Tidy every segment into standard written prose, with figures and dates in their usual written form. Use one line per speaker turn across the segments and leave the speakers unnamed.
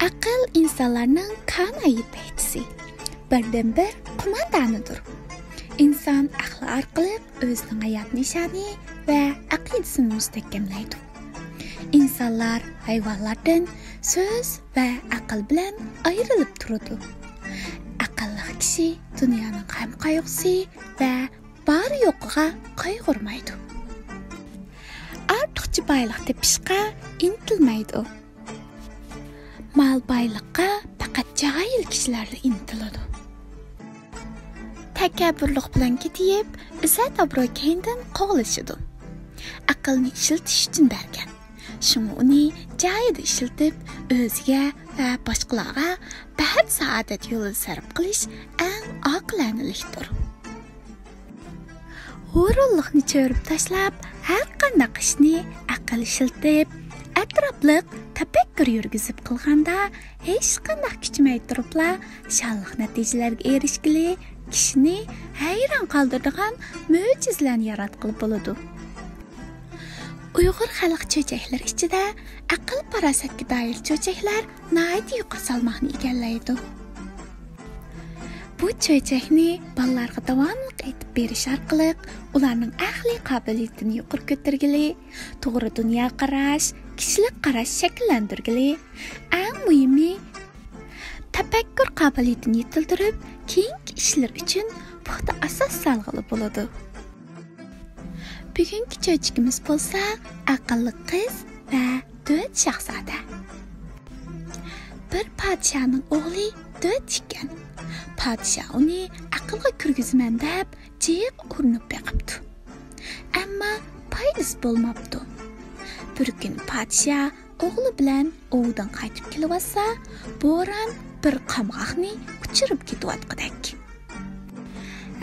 Aql insonlarning qanday yetakchisi, birdan-bir qo'mondonidir. İnsan aqli orqali o'zining hayot nishoni va aqidasini mustahkamlaydi. İnsanlar hayvonlardan so'z va aql bilan ayrilib turadi. Aqlli kishi dunyoning ham qayg'usi va bari yo'qiga qayg'urmaydi. Ortiqcha boylik tepishga intilmaydi. Mal boylikqa faqat jahil kishilar intiladi. Takabburlik bilan ketib, izzat obro' kendan qo'g'lashidi. Aqlni ishiltish uchun bergan. Shuni uni joyida ishiltib, o'ziga va boshqalarga baxt saodat yo'li sarf qilish eng oqilanalikdir. Hurullikni cho'rib tashlab, har qanday ishni aql ishiltib, atrofliq tafakkur yurgizib qilganda hech qanday kuchmay turibla shalliq natijalarga erishgili kishini hayron qoldiradigan mo'jizalarni yaratqili bo'ladi. Uyg'ur xalq cho'chaklari ichida aql farosatga doir cho'chaklar nihoyatda yuqori salmoqni egallaydi. Bu cho'chakni bolalarga davomli aytib berish orqali ularning aqliy qobiliyatini yuqori ko'targili, to'g'ri dunyo qarash, kishilik qarash shakllantirgili, eng muhimi tafakkur qobiliyatini yetiltirib, keyingi ishlar uchun puxta asos solg'ili bo'ladi. Bugungi cho'chigimiz bo'lsa aqlli qiz va 4 shahzoda. Bir podshohning o'g'li 4 ekan. Podshoh uni aqlga kirgizman deb jiq urinib beqibdi. Ammo foydasi bo'lmabdi. Bir kun podshoh o'g'li bilan ovdan qaytib kelsa, bo'ron bir qamg'oqni uchirib ketayotgandek.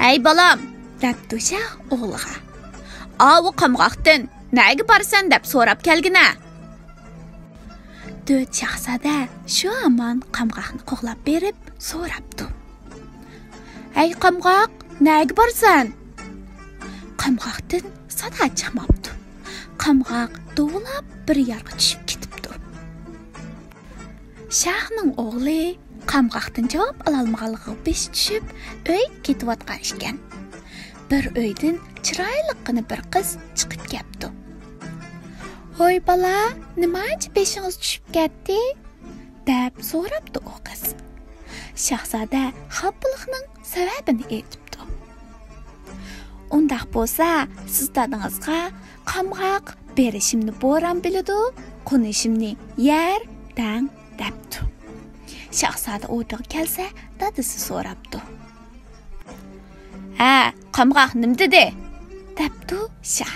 "Ey bolam!" debdi shoh o'g'liga. "Avu qamg'oqdan nega borsan deb so'rab kelgina." 4 shahzoda shu amon qamg'oqni qo'g'lab berib so'rabdi. "Ey qamg'oq, nega borsan?" Qamg'oqdan sado chiqmabdi. Qamg'oq dovlab bir yerga tushib ketibdi. Shohning o'g'li qamg'oqdan javob ololmaganligiga besh tushib, uy ketayotgan ekan. Bir uydan chiroyliqqina bir qiz chiqib kelibdi. "Hoy bola, nimaga beshingiz tushib ketdi?" deb so'rabdi u qiz. Shahzoda xafalikning sababini aytibdi. "Undaq bo'lsa, siz dadingizga qamg'oq berishimni bo'ron biladi, qo'nishimni yer dang debdi." Shahzoda o'rniga kelsa, dadasi so'rabdi. "Ha, qamg'oq nim dedi?" debdi shoh.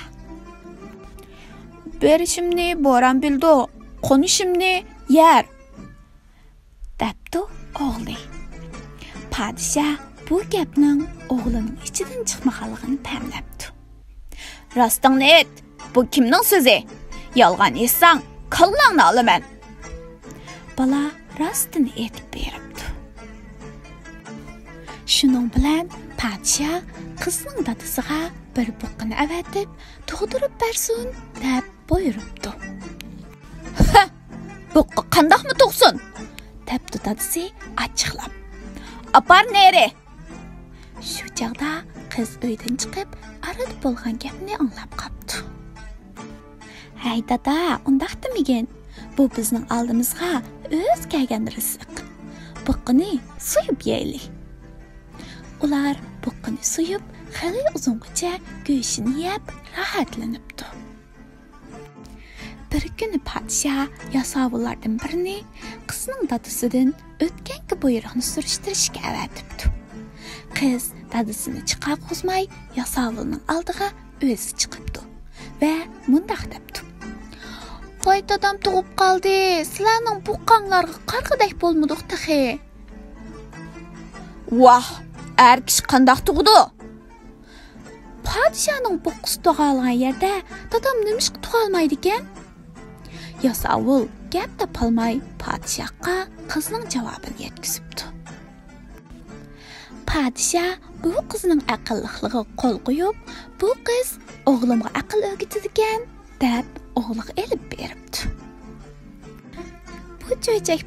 "Berishimni bo'ron bildi, qo'nishimni yer" debdi o'g'li. Podshoh bu gapning o'g'lining ichidan chiqmaganligini pamlabdi. "Rostingni ayt, bu kimning so'zi? Yolg'on aytsang, kallangni olaman." Bola rostini aytib beribdi. Shuning bilan podshoh qizning dadasiga bir buqini avatib, tug'dirib bersin deb buyuribdi. "Buqqa qandoqmi tug'sin?" debdi dadasi achchiqlab. "Apar nere?" Shu chaqda qiz uydan chiqib, arada bo'lgan gapni anglab qopti. "Hay dada, undaq demagin. Bu bizning oldimizga o'z kelgan rizq. Buqqini suyib yeylik." Ular buqqini suyib, xili uzungacha go'shtini yeb, rohatlanibdi. Bir kuni podshoh yasovullardan birini qizning dadasidan o'tgangi buyruqni surishtirishga avatibdi. Qiz dadasini chiqib qo'zmay yasovulning oldiga o'zi chiqibdi va mundaq debdi: "Voy dadam tug'ib qoldi. Sizlarning buqqanglarga qarg'idek bo'lmadik taxi." "Vah, er kishi qandoq tug'di?" "Podshohning buqqisi tug'algan yerda dadam nimishqa tug'almaydi ekan?" Yasovul gap topolmay podshohga qizning javobini yetkazibdi. Podshoh bu qizning aqlliqligiga qo'l qo'yib, "Bu qiz o'g'limga aql o'rgatadi ekan" deb o'g'liga elib beribdi. Bu cho'chak